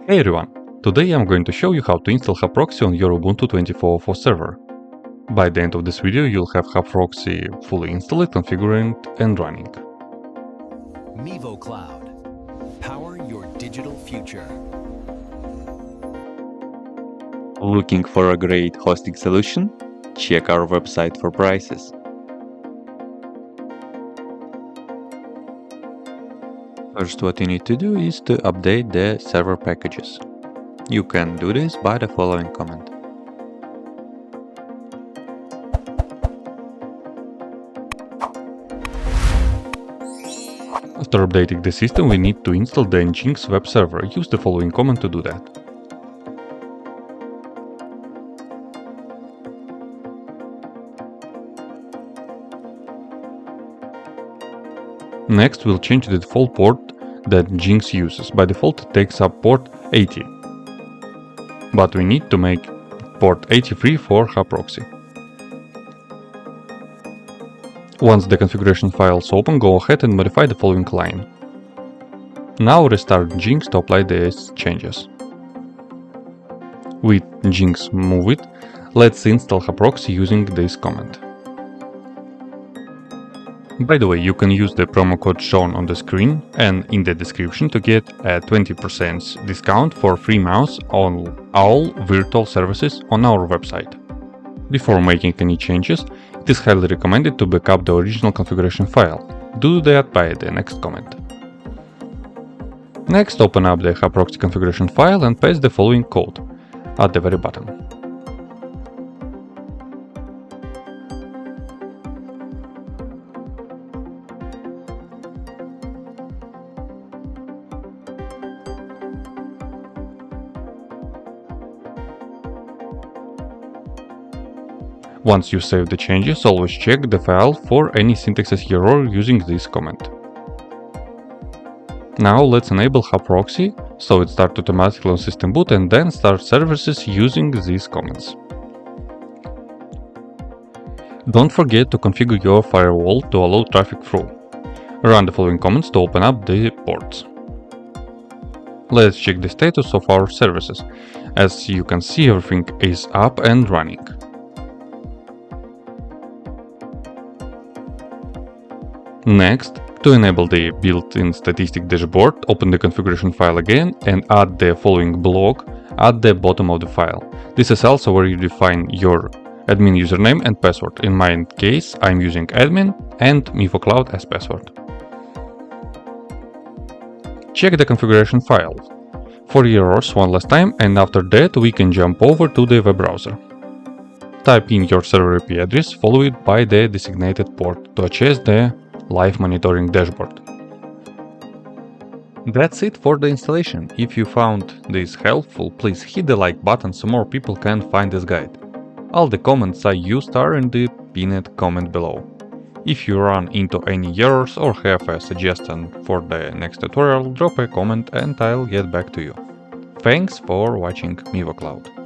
Hey everyone! Today I'm going to show you how to install HAproxy on your Ubuntu 24.04 server. By the end of this video you'll have HAproxy fully installed, configured and running. MivoCloud. Power your digital future. Looking for a great hosting solution? Check our website for prices. First, what you need to do is to update the server packages. You can do this by the following command. After updating the system, we need to install the Nginx web server. Use the following command to do that. Next, we'll change the default port that Nginx uses. By default, it takes up port 80. But we need to make port 83 for HAproxy. Once the configuration files open, go ahead and modify the following line. Now restart Nginx to apply these changes. With Nginx moved, let's install HAproxy using this command. By the way, you can use the promo code shown on the screen and in the description to get a 20% discount for free mouse on all virtual services on our website. Before making any changes, it is highly recommended to backup the original configuration file. Do that by the next comment. Next, open up the HAproxy configuration file and paste the following code at the very bottom. Once you save the changes, always check the file for any syntax error using this command. Now let's enable HAproxy so it starts automatically on system boot and then start services using these commands. Don't forget to configure your firewall to allow traffic through. Run the following commands to open up the ports. Let's check the status of our services. As you can see, everything is up and running. Next, to enable the built-in statistic dashboard, open the configuration file again and add the following block at the bottom of the file. This is also where you define your admin username and password. In my case, I'm using admin and MivoCloud as password. Check the configuration file for errors one last time, and after that we can jump over to the web browser. Type in your server IP address followed by the designated port to access the live monitoring dashboard. That's it for the installation. If you found this helpful, please hit the like button so more people can find this guide. All the comments I used are in the pinned comment below. If you run into any errors or have a suggestion for the next tutorial, drop a comment and I'll get back to you. Thanks for watching MivoCloud.